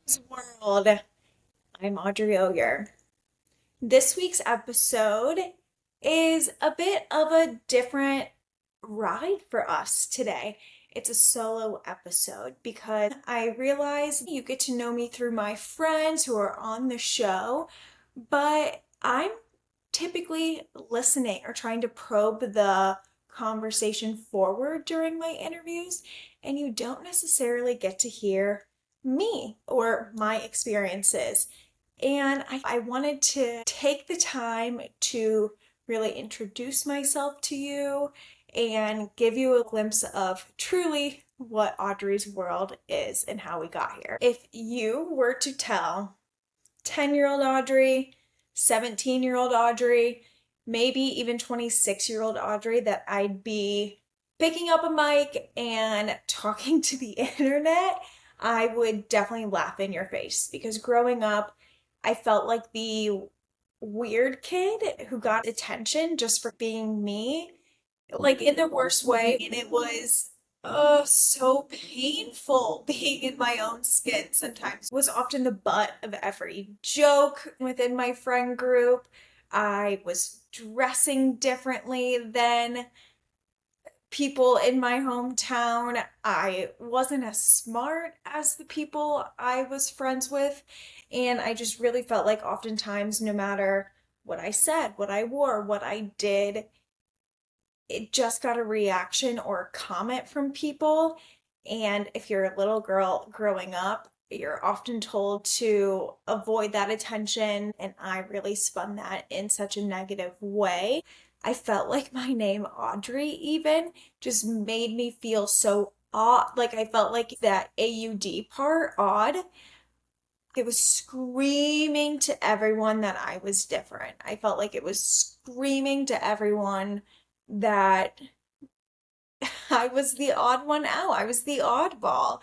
Audrey's World. I'm Audrey. This week's episode is a bit of a different ride for us today. It's a solo episode because I realize you get to know me through my friends who are on the show, but I'm typically listening or trying to probe the conversation forward during my interviews, and you don't necessarily get to hear me or my experiences. And I wanted to take the time to really introduce myself to you and give you a glimpse of truly what Audrey's world is and how we got here. If you were to tell 10-year-old Audrey, 17-year-old Audrey, maybe even 26-year-old Audrey that I'd be picking up a mic and talking to the internet, I would definitely laugh in your face because growing up, I felt like the weird kid who got attention just for being me, like in the worst way. And it was so painful being in my own skin sometimes. Was often the butt of every joke within my friend group. I was dressing differently than people in my hometown. I wasn't as smart as the people I was friends with. And I just really felt like oftentimes, no matter what I said, what I wore, what I did, it just got a reaction or a comment from people. And if you're a little girl growing up, you're often told to avoid that attention. And I really spun that in such a negative way. I felt like my name, Audrey, even just made me feel so odd. Like I felt like that AUD part, odd. It was screaming to everyone that I was different. I felt like it was screaming to everyone that I was the odd one out. I was the oddball.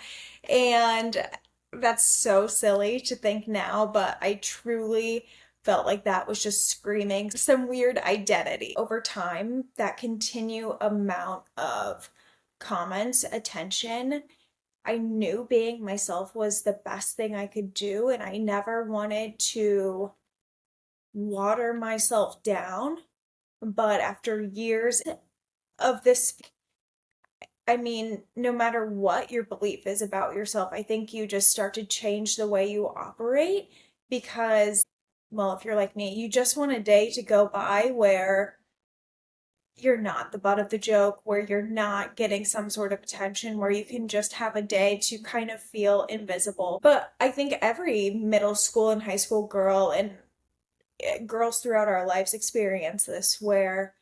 And that's so silly to think now, but I truly felt like that was just screaming some weird identity. Over time, that continued amount of comments, attention, I knew being myself was the best thing I could do, and I never wanted to water myself down. But after years of this, I mean, no matter what your belief is about yourself, I think you just start to change the way you operate because, well, if you're like me, you just want a day to go by where you're not the butt of the joke, where you're not getting some sort of attention, where you can just have a day to kind of feel invisible. But I think every middle school and high school girl and girls throughout our lives experience this, where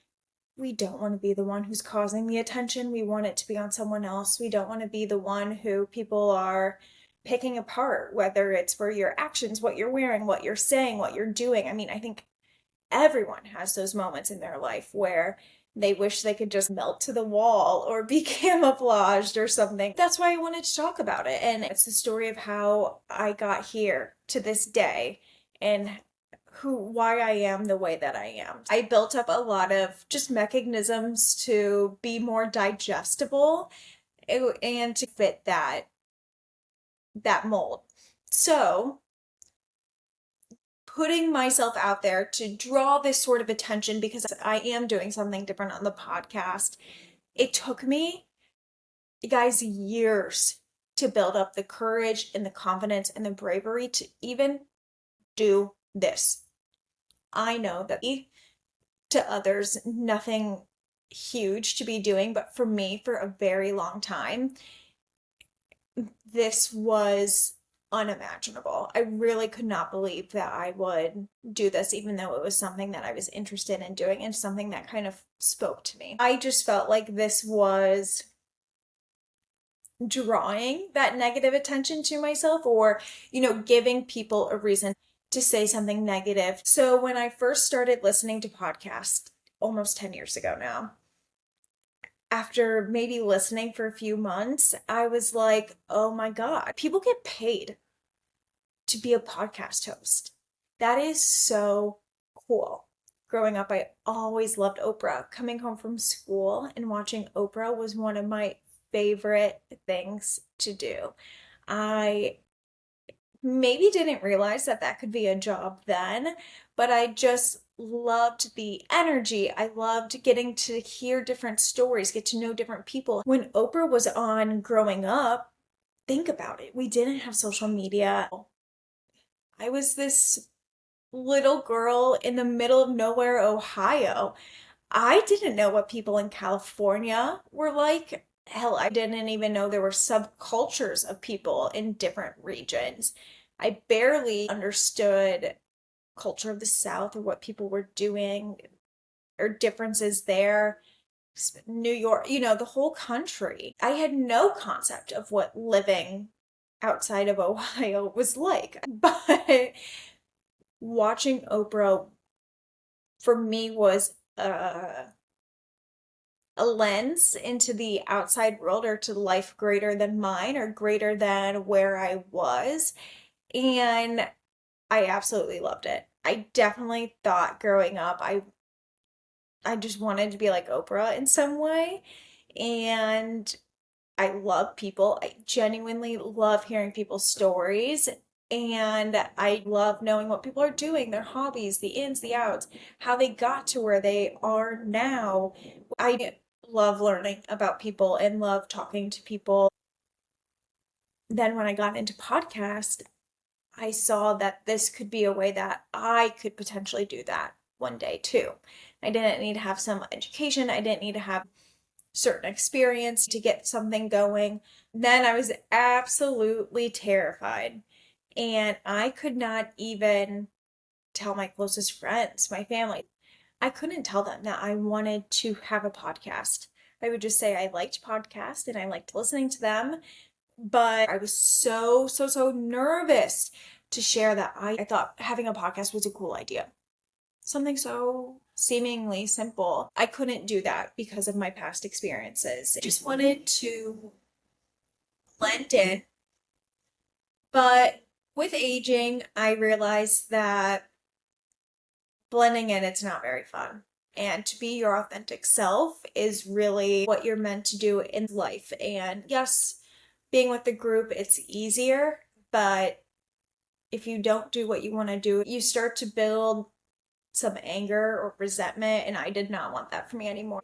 we don't want to be the one who's causing the attention. We want it to be on someone else. We don't want to be the one who people are picking apart, whether it's for your actions, what you're wearing, what you're saying, what you're doing. I mean, I think everyone has those moments in their life where they wish they could just melt to the wall or be camouflaged or something. That's why I wanted to talk about it. And it's the story of how I got here to this day and why I am the way that I am. I built up a lot of just mechanisms to be more digestible and to fit that mold. So, putting myself out there to draw this sort of attention because I am doing something different on the podcast. It took me, guys, years to build up the courage and the confidence and the bravery to even do this. I know that to others, nothing huge to be doing, but for me, for a very long time, this was unimaginable. I really could not believe that I would do this, even though it was something that I was interested in doing and something that kind of spoke to me. I just felt like this was drawing that negative attention to myself or, giving people a reason to say something negative. So when I first started listening to podcasts almost 10 years ago now, after maybe listening for a few months, I was like, oh my God, people get paid to be a podcast host. That is so cool. Growing up, I always loved Oprah. Coming home from school and watching Oprah was one of my favorite things to do. I maybe didn't realize that that could be a job then, but I just loved the energy. I loved getting to hear different stories, get to know different people. When Oprah was on growing up, think about it. We didn't have social media. I was this little girl in the middle of nowhere, Ohio. I didn't know what people in California were like. Hell, I didn't even know there were subcultures of people in different regions. I barely understood culture of the South or what people were doing or differences there. New York, the whole country. I had no concept of what living outside of Ohio was like. But watching Oprah for me was a lens into the outside world or to life greater than mine or greater than where I was. And I absolutely loved it. I definitely thought growing up I just wanted to be like Oprah in some way. And I love people. I genuinely love hearing people's stories. And I love knowing what people are doing, their hobbies, the ins, the outs, how they got to where they are now. I love learning about people and love talking to people. Then when I got into podcast, I saw that this could be a way that I could potentially do that one day too. I didn't need to have some education. I didn't need to have certain experience to get something going. Then I was absolutely terrified. And I could not even tell my closest friends, my family. I couldn't tell them that I wanted to have a podcast. I would just say I liked podcasts and I liked listening to them, but I was so nervous to share that I thought having a podcast was a cool idea. Something so seemingly simple. I couldn't do that because of my past experiences. I just wanted to blend in. But with aging, I realized that blending in, it's not very fun. And to be your authentic self is really what you're meant to do in life. And yes, being with the group, it's easier, but if you don't do what you want to do, you start to build some anger or resentment, and I did not want that for me anymore.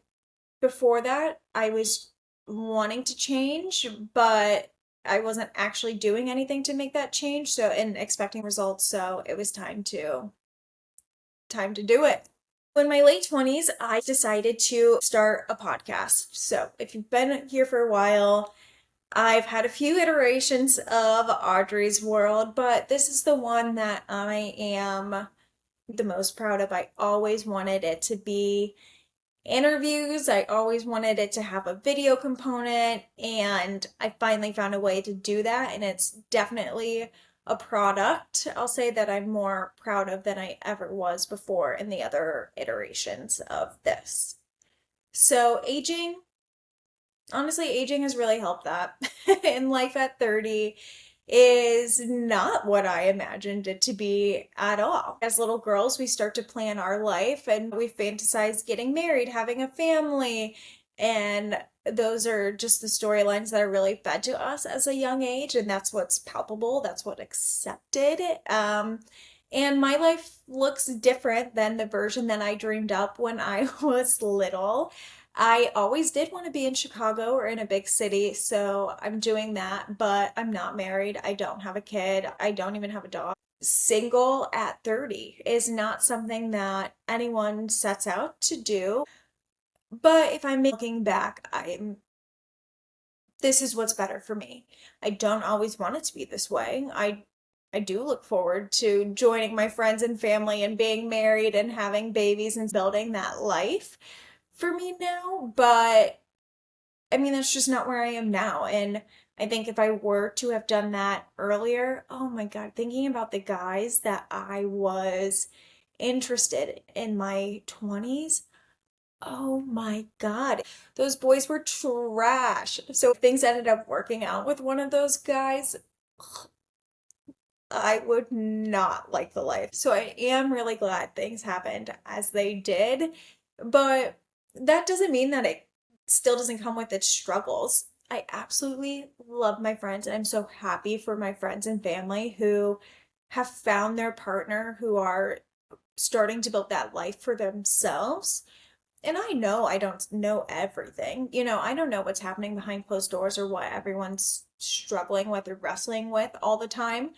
Before that, I was wanting to change, but I wasn't actually doing anything to make that change, so and expecting results, so it was time to do it. In my late 20s, I decided to start a podcast. So, if you've been here for a while, I've had a few iterations of Audrey's World, but this is the one that I am the most proud of. I always wanted it to be interviews. I always wanted it to have a video component, and I finally found a way to do that, and it's definitely a product, I'll say, that I'm more proud of than I ever was before in the other iterations of this. So aging has really helped that. In life at 30 is not what I imagined it to be at all. As little girls, we start to plan our life and we fantasize getting married, having a family, and those are just the storylines that are really fed to us as a young age, and that's what's palpable, that's what accepted. And my life looks different than the version that I dreamed up when I was little. I always did want to be in Chicago or in a big city, so I'm doing that, but I'm not married. I don't have a kid. I don't even have a dog. Single at 30 is not something that anyone sets out to do. But if I'm looking back, this is what's better for me. I don't always want it to be this way. I do look forward to joining my friends and family and being married and having babies and building that life for me now, but I mean, that's just not where I am now. And I think if I were to have done that earlier, oh my God, thinking about the guys that I was interested in my 20s, oh my God, those boys were trash. So if things ended up working out with one of those guys, I would not like the life. So I am really glad things happened as they did, but that doesn't mean that it still doesn't come with its struggles. I absolutely love my friends, and I'm so happy for my friends and family who have found their partner, who are starting to build that life for themselves. And I know I don't know everything. I don't know what's happening behind closed doors or what everyone's struggling with or wrestling with all the time.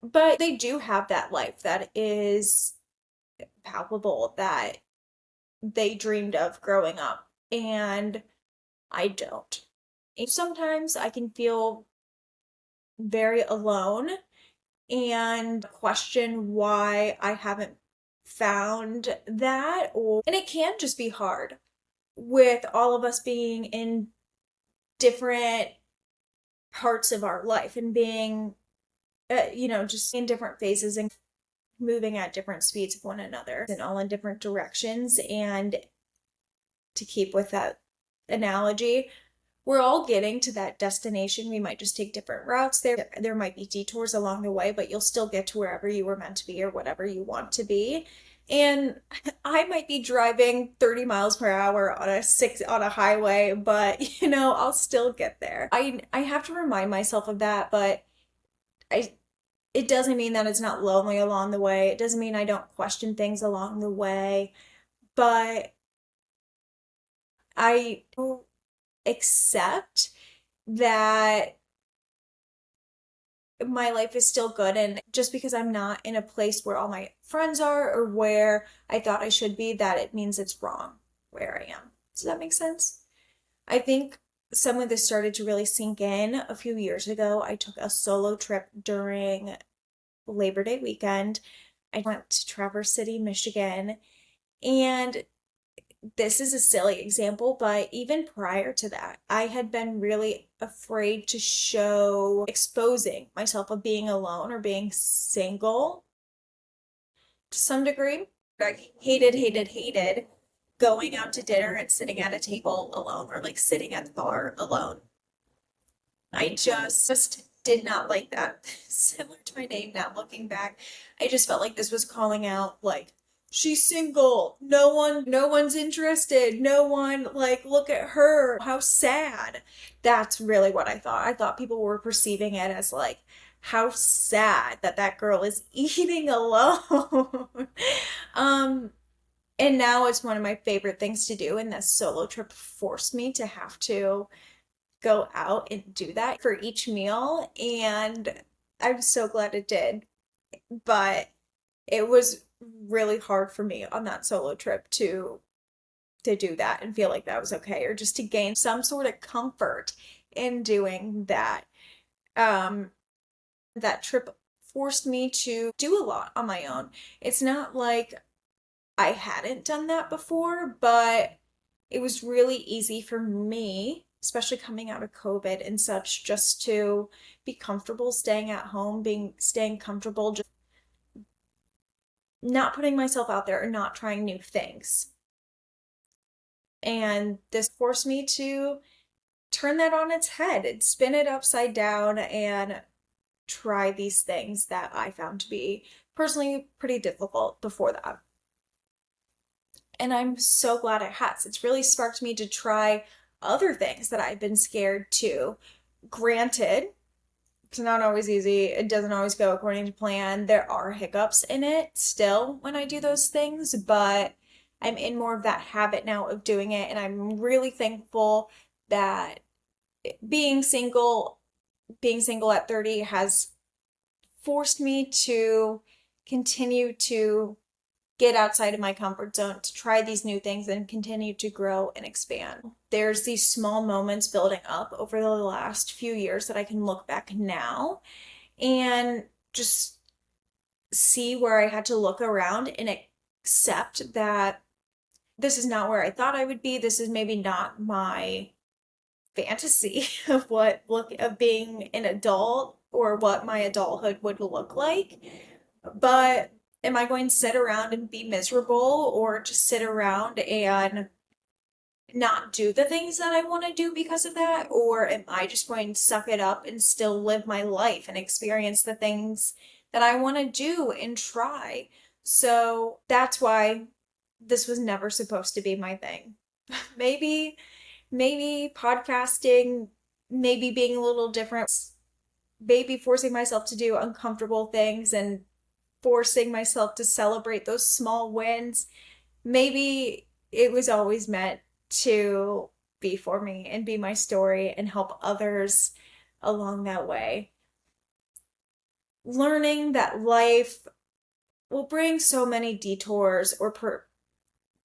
But they do have that life that is palpable, that they dreamed of growing up. And I don't. And sometimes I can feel very alone and question why I haven't found that. And it can just be hard with all of us being in different parts of our life and being, just in different phases and moving at different speeds of one another and all in different directions. And to keep with that analogy, we're all getting to that destination. We might just take different routes there. There might be detours along the way, but you'll still get to wherever you were meant to be or whatever you want to be. And I might be driving 30 miles per hour on a highway, but I'll still get there. I have to remind myself of that, but I it doesn't mean that it's not lonely along the way. It doesn't mean I don't question things along the way, but I accept that my life is still good, and just because I'm not in a place where all my friends are or where I thought I should be, that it means it's wrong where I am. Does that make sense? I think some of this started to really sink in a few years ago. I took a solo trip during Labor Day weekend. I went to Traverse City, Michigan, and this is a silly example, but even prior to that, I had been really afraid to show exposing myself of being alone or being single to some degree. I hated going out to dinner and sitting at a table alone or like sitting at the bar alone. I just did not like that. Similar to my name now, looking back, I just felt like this was calling out like she's single. No one's interested. No one, like, look at her. How sad. That's really what I thought. I thought people were perceiving it as like how sad that that girl is eating alone. Um and now it's one of my favorite things to do, and this solo trip forced me to have to go out and do that for each meal, and I'm so glad it did. But it was really hard for me on that solo trip to do that and feel like that was okay, or just to gain some sort of comfort in doing that. Um, that trip forced me to do a lot on my own. It's not like I hadn't done that before, but it was really easy for me, especially coming out of COVID and such, just to be comfortable staying at home, staying comfortable, just not putting myself out there or not trying new things. And this forced me to turn that on its head and spin it upside down and try these things that I found to be personally pretty difficult before that. And I'm so glad it has. It's really sparked me to try other things that I've been scared to. Granted, it's not always easy. It doesn't always go according to plan. There are hiccups in it still when I do those things, but I'm in more of that habit now of doing it. And I'm really thankful that being single, being single at 30 has forced me to continue to get outside of my comfort zone, to try these new things and continue to grow and expand. There's these small moments building up over the last few years that I can look back now and just see where I had to look around and accept that this is not where I thought I would be. This is maybe not my fantasy of of being an adult or what my adulthood would look like. But am I going to sit around and be miserable, or just sit around and not do the things that I want to do because of that? Or am I just going to suck it up and still live my life and experience the things that I want to do and try? So that's why this was never supposed to be my thing. Maybe podcasting maybe being a little different, maybe forcing myself to do uncomfortable things and forcing myself to celebrate those small wins. Maybe it was always meant to be for me and be my story and help others along that way. Learning that life will bring so many detours or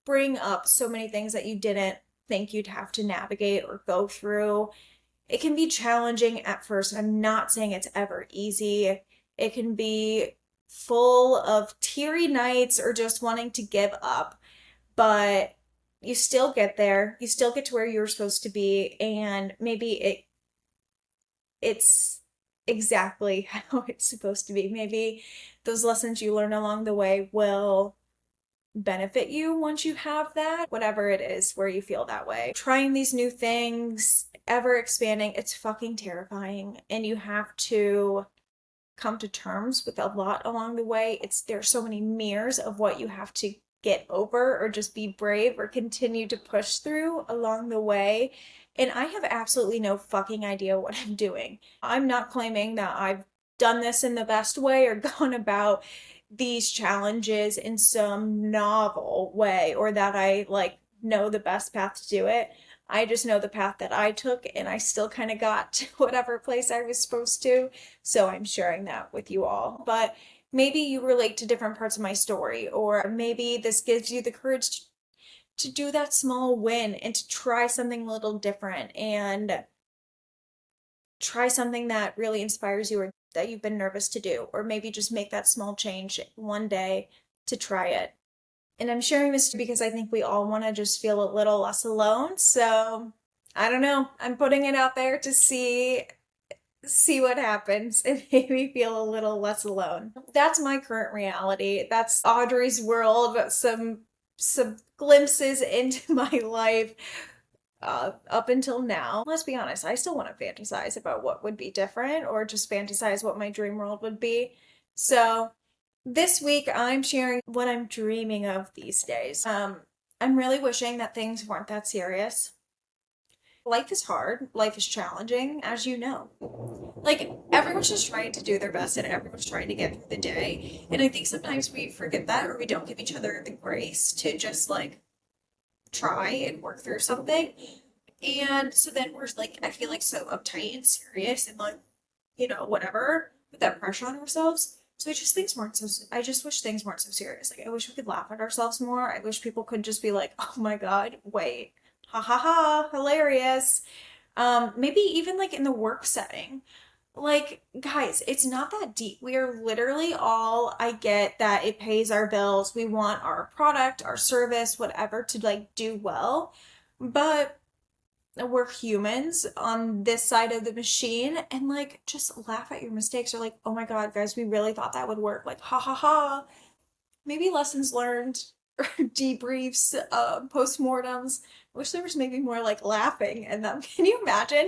bring up so many things that you didn't think you'd have to navigate or go through. It can be challenging at first. I'm not saying it's ever easy. It can be full of teary nights or just wanting to give up, but you still get there. You still get to where you're supposed to be, and maybe it's exactly how it's supposed to be. Maybe those lessons you learn along the way will benefit you once you have that, whatever it is where you feel that way. Trying these new things, ever expanding, it's fucking terrifying, and you have to come to terms with a lot along the way. There's so many mirrors of what you have to get over or just be brave or continue to push through along the way. And I have absolutely no fucking idea what I'm doing. I'm not claiming that I've done this in the best way or gone about these challenges in some novel way or that I like know the best path to do it. I just know the path that I took and I still kind of got to whatever place I was supposed to. So I'm sharing that with you all. But maybe you relate to different parts of my story, or maybe this gives you the courage to do that small win and to try something a little different and try something that really inspires you or that you've been nervous to do, or maybe just make that small change one day to try it. And I'm sharing this because I think we all want to just feel a little less alone. So I don't know. I'm putting it out there to see what happens and make me feel a little less alone. That's my current reality. That's Audrey's world, some glimpses into my life up until now. Let's be honest, I still want to fantasize about what would be different or just fantasize what my dream world would be. So this week I'm sharing what I'm dreaming of these days. I'm really wishing that things weren't that serious. Life is hard, life is challenging, as you know. Like, everyone's just trying to do their best and everyone's trying to get through the day. And I think sometimes we forget that or we don't give each other the grace to just like try and work through something. And so then we're like, I feel like so uptight and serious and like, whatever, with that pressure on ourselves. So I just wish things weren't so serious. Like, I wish we could laugh at ourselves more. I wish people could just be like, oh my God, wait, ha ha ha, hilarious. Maybe even like in the work setting. Like, guys, it's not that deep. We are literally all, I get that it pays our bills. We want our product, our service, whatever to like do well. But we're humans on this side of the machine and like just laugh at your mistakes or like, oh my God, guys, we really thought that would work. Like, ha ha ha. Maybe lessons learned or debriefs, postmortems. I wish there was maybe more like laughing in them. Can you imagine?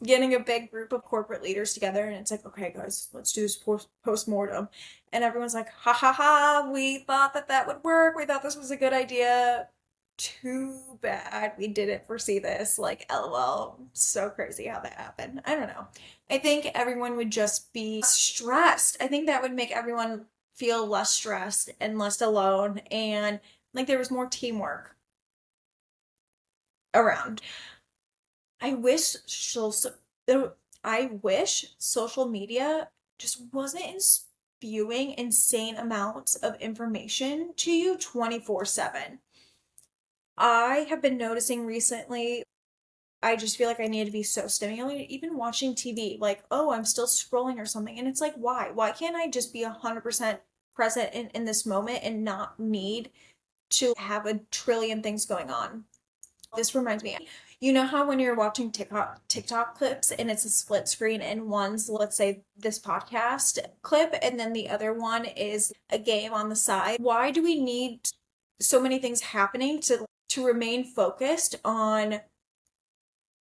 Getting a big group of corporate leaders together and it's like, okay, guys, let's do this post-mortem. And everyone's like, ha ha ha, we thought that would work. We thought this was a good idea. Too bad we didn't foresee this. Like, LOL. So crazy how that happened. I don't know. I think everyone would just be stressed. I think that would make everyone feel less stressed and less alone. And like there was more teamwork around. I wish social I wish social media just wasn't spewing insane amounts of information to you 24/7. I have been noticing recently, I just feel like I need to be so stimulated, even watching TV, like, oh, I'm still scrolling or something. And it's like, why? Why can't I just be 100% present in this moment and not need to have a trillion things going on? This reminds me, you know how when you're watching TikTok clips and it's a split screen and one's, let's say, this podcast clip and then the other one is a game on the side? Why do we need so many things happening to remain focused on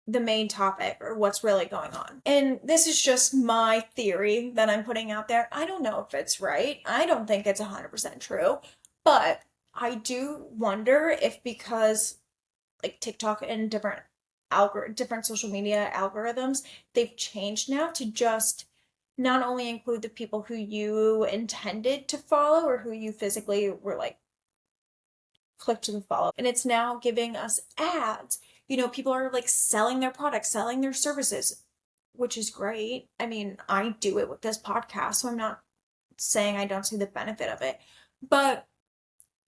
the main topic or what's really going on? And this is just my theory that I'm putting out there. I don't know if it's right. I don't think it's 100% true, but I do wonder if because like TikTok and different different social media algorithms, they've changed now to just not only include the people who you intended to follow or who you physically were like click to the follow. And it's now giving us ads. People are like selling their products, selling their services, which is great. I mean, I do it with this podcast, so I'm not saying I don't see the benefit of it. But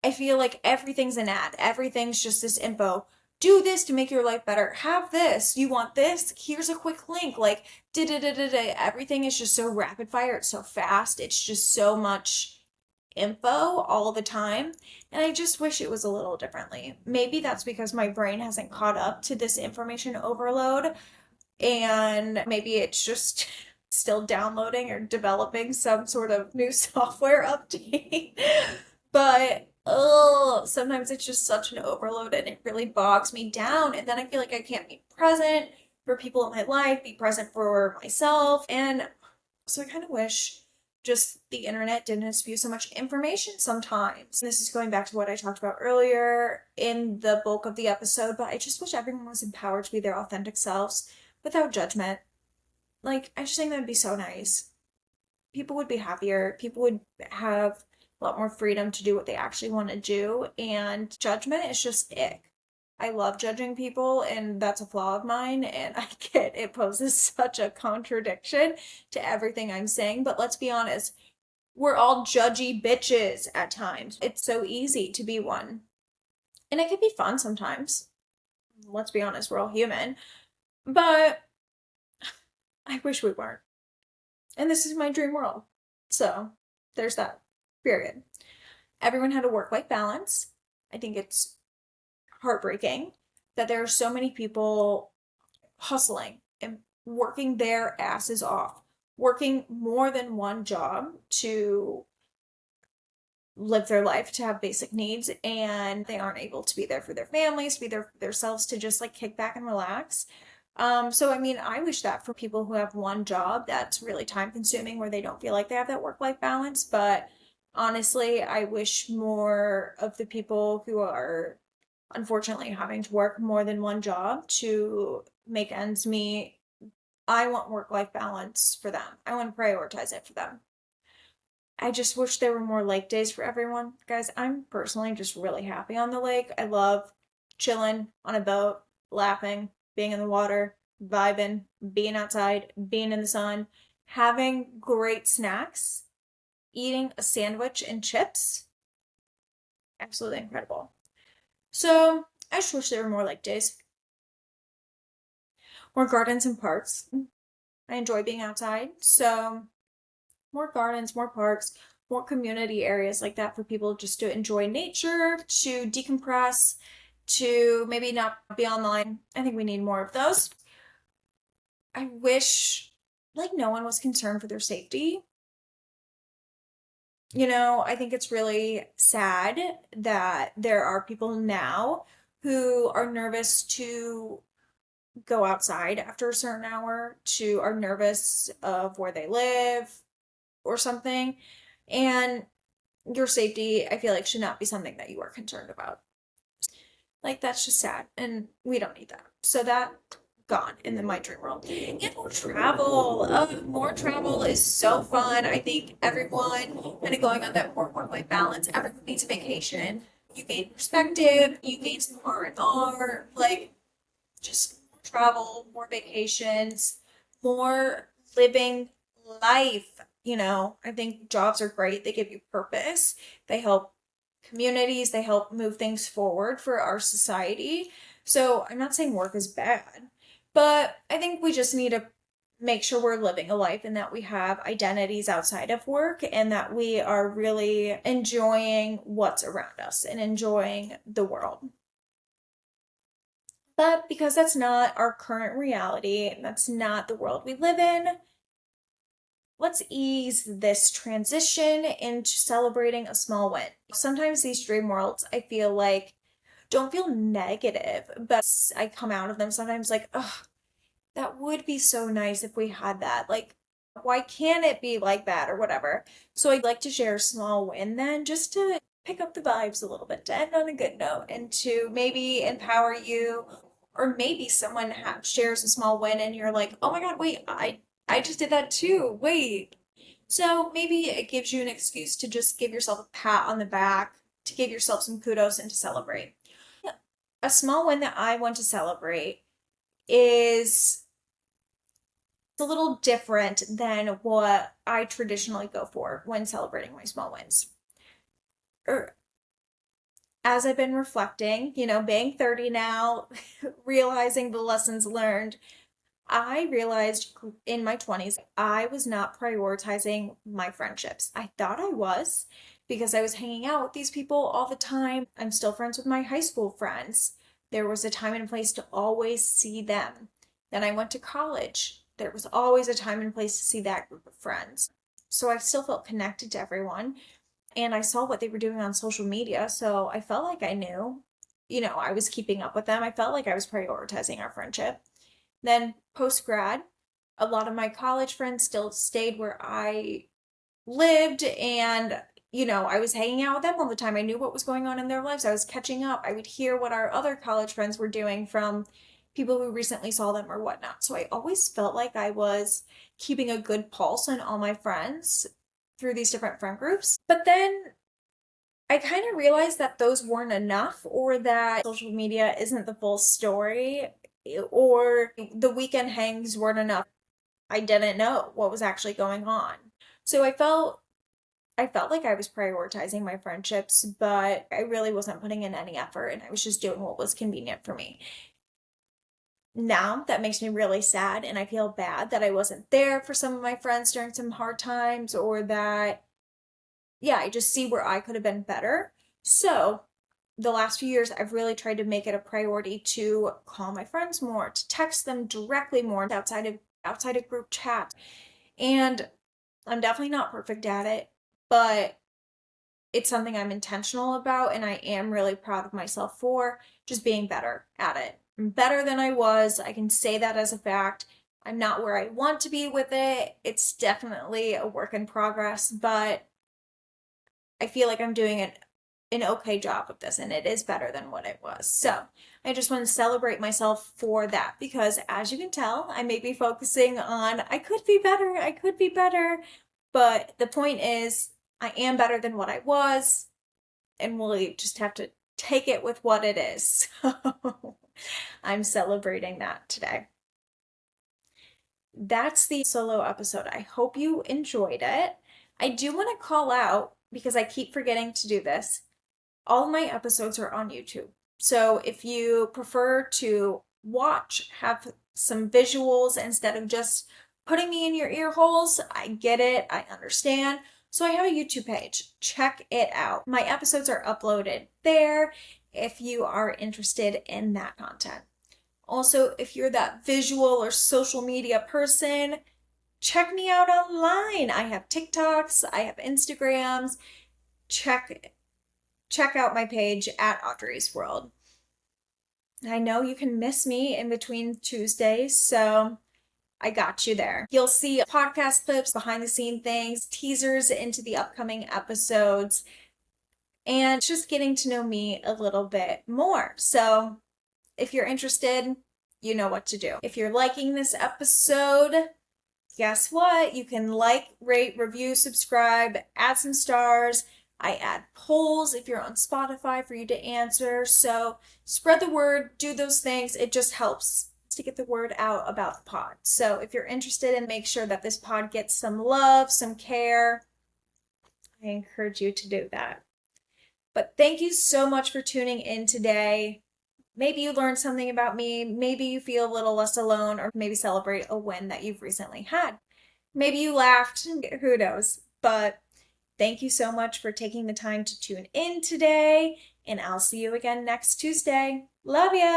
I feel like everything's an ad. Everything's just this info. Do this to make your life better. Have this. You want this? Here's a quick link. Like, da da da da da. Everything is just so rapid fire. It's so fast. It's just so much info all the time. And I just wish it was a little differently. Maybe that's because my brain hasn't caught up to this information overload. And maybe it's just still downloading or developing some sort of new software update. But oh, sometimes it's just such an overload and it really bogs me down. And then I feel like I can't be present for people in my life, be present for myself. And so I kind of wish just the internet didn't spew so much information sometimes. And this is going back to what I talked about earlier in the bulk of the episode, but I just wish everyone was empowered to be their authentic selves without judgment. Like, I just think that would be so nice. People would be happier. People would have a lot more freedom to do what they actually want to do. And judgment is just ick. I love judging people, and that's a flaw of mine. And I get it poses such a contradiction to everything I'm saying. But let's be honest, we're all judgy bitches at times. It's so easy to be one. And it can be fun sometimes. Let's be honest, we're all human. But I wish we weren't. And this is my dream world. So there's that. Period. Everyone had a work-life balance. I think it's heartbreaking that there are so many people hustling and working their asses off, working more than one job to live their life, to have basic needs, and they aren't able to be there for their families, to be there for themselves, to just like kick back and relax. So I mean, I wish that for people who have one job that's really time consuming where they don't feel like they have that work-life balance. But honestly, I wish more of the people who are unfortunately having to work more than one job to make ends meet. I want work-life balance for them. I want to prioritize it for them. I just wish there were more lake days for everyone. Guys, I'm personally just really happy on the lake. I love chilling on a boat, laughing, being in the water, vibing, being outside, being in the sun, having great snacks, eating a sandwich and chips. Absolutely incredible. So I just wish there were more lake days, more gardens and parks. I enjoy being outside. So more gardens, more parks, more community areas like that for people just to enjoy nature, to decompress, to maybe not be online. I think we need more of those. I wish like no one was concerned for their safety. I think it's really sad that there are people now who are nervous to go outside after a certain hour, to are nervous of where they live or something. And your safety, I feel like, should not be something that you are concerned about. Like, that's just sad. And we don't need that. So that gone in my dream world. And more travel. More travel is so fun. I think everyone kind of going on that more work-life balance. Everyone needs a vacation. You gain perspective. You gain some R&R. Like, just more travel, more vacations, more living life. I think jobs are great. They give you purpose. They help communities. They help move things forward for our society. So I'm not saying work is bad, but I think we just need to make sure we're living a life and that we have identities outside of work and that we are really enjoying what's around us and enjoying the world. But because that's not our current reality and that's not the world we live in, let's ease this transition into celebrating a small win. Sometimes these dream worlds, I feel like, don't feel negative, but I come out of them sometimes like, oh, that would be so nice if we had that. Like, why can't it be like that or whatever? So I'd like to share a small win then, just to pick up the vibes a little bit, to end on a good note and to maybe empower you Or maybe someone shares a small win and you're like, oh my God, wait, I just did that too. Wait. So maybe it gives you an excuse to just give yourself a pat on the back, to give yourself some kudos and to celebrate. A small win that I want to celebrate is a little different than what I traditionally go for when celebrating my small wins. Or as I've been reflecting, being 30 now, realizing the lessons learned, I realized in my 20s I was not prioritizing my friendships. I thought I was because I was hanging out with these people all the time. I'm still friends with my high school friends. There was a time and place to always see them. Then I went to college. There was always a time and place to see that group of friends. So I still felt connected to everyone. And I saw what they were doing on social media. So I felt like I knew, I was keeping up with them. I felt like I was prioritizing our friendship. Then post grad, a lot of my college friends still stayed where I lived, and I was hanging out with them all the time. I knew what was going on in their lives. I was catching up. I would hear what our other college friends were doing from people who recently saw them or whatnot. So I always felt like I was keeping a good pulse on all my friends through these different friend groups. But then I kind of realized that those weren't enough, or that social media isn't the full story, or the weekend hangs weren't enough. I didn't know what was actually going on. So I felt like I was prioritizing my friendships, but I really wasn't putting in any effort and I was just doing what was convenient for me. Now that makes me really sad and I feel bad that I wasn't there for some of my friends during some hard times, or that, yeah, I just see where I could have been better. So the last few years, I've really tried to make it a priority to call my friends more, to text them directly more outside of group chat. And I'm definitely not perfect at it, but it's something I'm intentional about, and I am really proud of myself for just being better at it. I'm better than I was. I can say that as a fact. I'm not where I want to be with it. It's definitely a work in progress, but I feel like I'm doing an okay job of this, and it is better than what it was. So I just want to celebrate myself for that, because as you can tell, I may be focusing on I could be better, but the point is I am better than what I was, and we'll just have to take it with what it is. So I'm celebrating that today. That's the solo episode. I hope you enjoyed it. I do want to call out, because I keep forgetting to do this, all my episodes are on YouTube. So if you prefer to watch, have some visuals instead of just putting me in your ear holes, I get it, I understand. So I have a YouTube page. Check it out. My episodes are uploaded there if you are interested in that content. Also, if you're that visual or social media person, check me out online. I have TikToks, I have Instagrams. Check out my page at Audrey's World. I know you can miss me in between Tuesdays, so I got you there. You'll see podcast clips, behind the scene things, teasers into the upcoming episodes, and just getting to know me a little bit more. So if you're interested, you know what to do. If you're liking this episode, guess what? You can like, rate, review, subscribe, add some stars. I add polls if you're on Spotify for you to answer. So spread the word, do those things. It just helps to get the word out about the pod. So if you're interested, and make sure that this pod gets some love, some care, I encourage you to do that. But thank you so much for tuning in today. Maybe you learned something about me. Maybe you feel a little less alone, or maybe celebrate a win that you've recently had. Maybe you laughed, who knows? But thank you so much for taking the time to tune in today, and I'll see you again next Tuesday. Love ya!